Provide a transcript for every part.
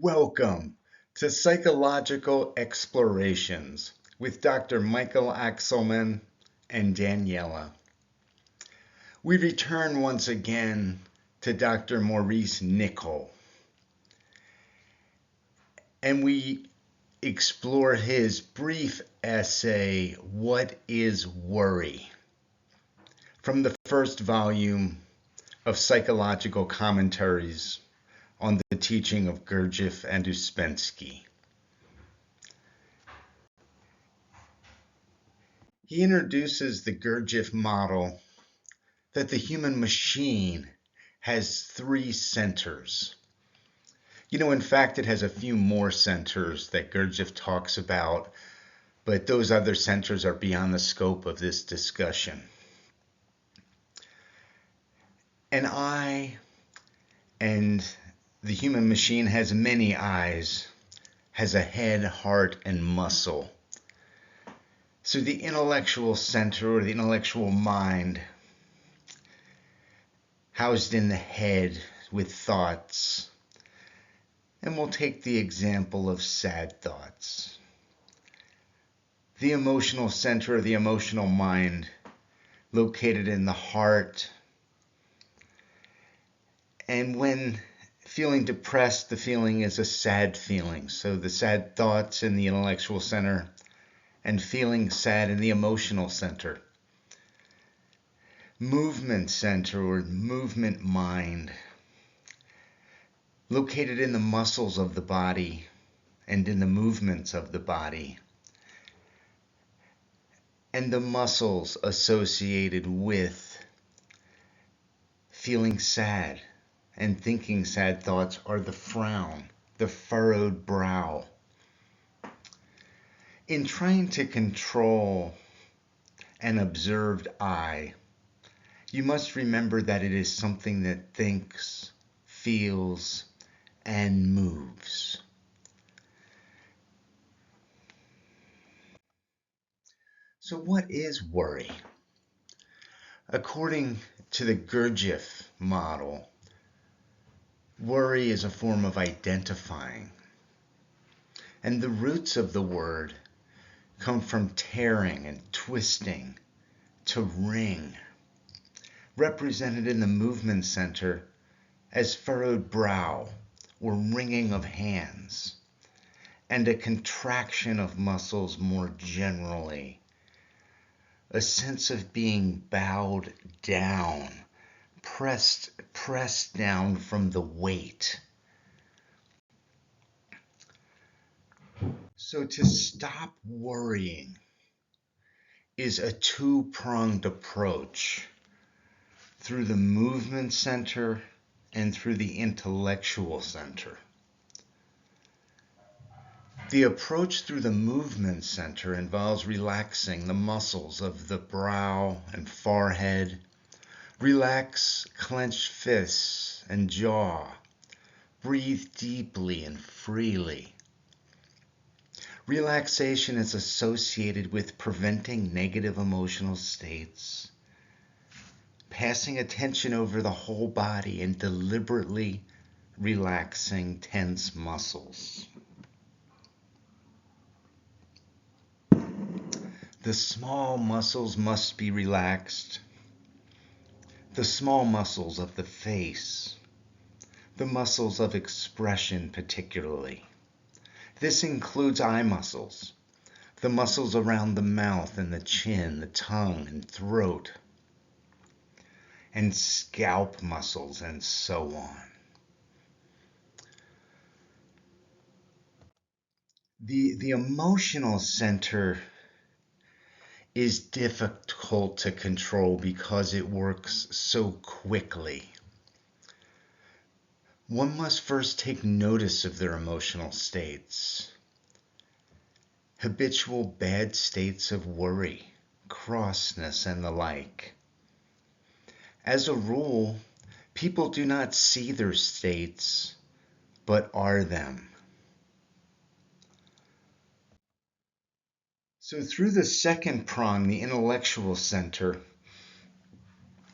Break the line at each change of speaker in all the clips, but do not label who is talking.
Welcome to Psychological Explorations with Dr. Michael Axelman and Daniela. We return once again to Dr. Maurice Nicoll, and we explore his brief essay, What is Worry? From the first volume of Psychological Commentaries on the teaching of Gurdjieff and Ouspensky. He introduces the Gurdjieff model that the human machine has three centers. In fact, it has a few more centers that Gurdjieff talks about, but those other centers are beyond the scope of this discussion. An eye and the human machine has many eyes, has a head, heart, and muscle. So the intellectual center or the intellectual mind housed in the head with thoughts. And we'll take the example of sad thoughts. The emotional center or the emotional mind located in the heart. And when feeling depressed, the feeling is a sad feeling. So the sad thoughts in the intellectual center and feeling sad in the emotional center. Movement center or movement mind, located in the muscles of the body and in the movements of the body. And the muscles associated with feeling sad and thinking sad thoughts are the frown, the furrowed brow. In trying to control an observed eye, you must remember that it is something that thinks, feels, and moves. So what is worry? According to the Gurdjieff model, worry is a form of identifying. And the roots of the word come from tearing and twisting, to wring, represented in the movement center as furrowed brow or wringing of hands, and a contraction of muscles more generally, a sense of being bowed down, pressed down from the weight. So to stop worrying is a two-pronged approach through the movement center and through the intellectual center. The approach through the movement center involves relaxing the muscles of the brow and forehead. Relax clenched fists and jaw. Breathe deeply and freely. Relaxation is associated with preventing negative emotional states, passing attention over the whole body and deliberately relaxing tense muscles. The small muscles must be relaxed. The small muscles of the face, the muscles of expression particularly. This includes eye muscles, the muscles around the mouth and the chin, the tongue and throat, and scalp muscles, and so on. The emotional center is difficult to control because it works so quickly. One must first take notice of their emotional states. Habitual bad states of worry, crossness, and the like. As a rule, people do not see their states, but are them. So through the second prong, the intellectual center,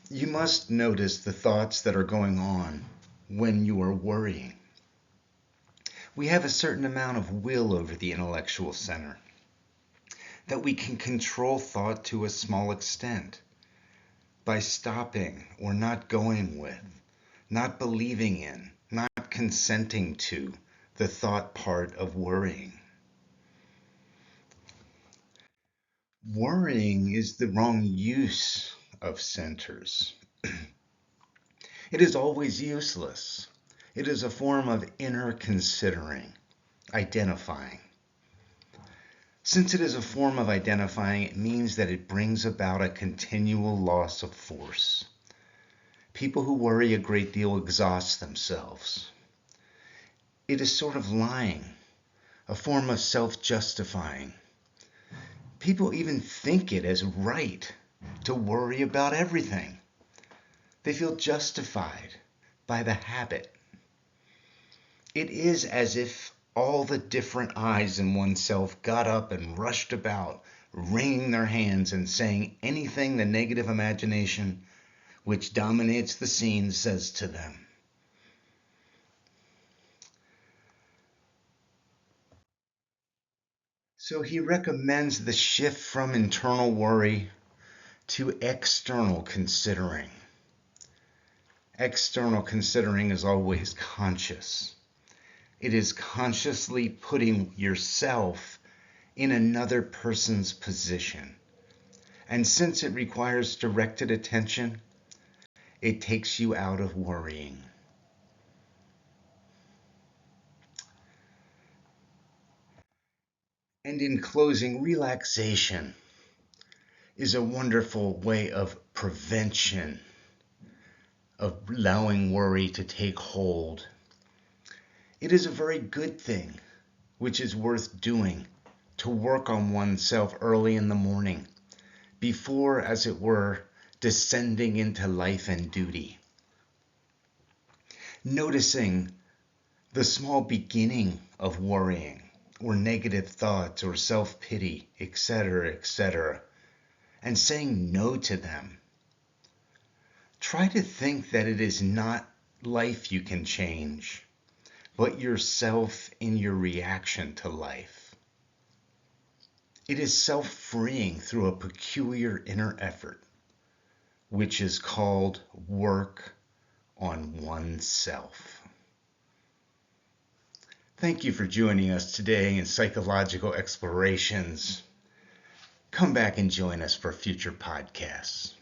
you must notice the thoughts that are going on when you are worrying. We have a certain amount of will over the intellectual center, that we can control thought to a small extent by stopping or not going with, not believing in, not consenting to the thought part of worrying. Worrying is the wrong use of centers. It is always useless. It is a form of inner considering, identifying. Since it is a form of identifying, it means that it brings about a continual loss of force. People who worry a great deal exhaust themselves. It is sort of lying, a form of self-justifying. People even think it as right to worry about everything. They feel justified by the habit. It is as if all the different I's in oneself got up and rushed about, wringing their hands and saying anything the negative imagination, which dominates the scene, says to them. So he recommends the shift from internal worry to external considering. External considering is always conscious. It is consciously putting yourself in another person's position. And since it requires directed attention, it takes you out of worrying. And in closing, relaxation is a wonderful way of prevention, of allowing worry to take hold. It is a very good thing, which is worth doing, to work on oneself early in the morning, before, as it were, descending into life and duty. Noticing the small beginning of worrying, or negative thoughts, or self-pity, etc., etc., and saying no to them. Try to think that it is not life you can change, but yourself in your reaction to life. It is self-freeing through a peculiar inner effort, which is called work on oneself. Thank you for joining us today in Psychological Explorations. Come back and join us for future podcasts.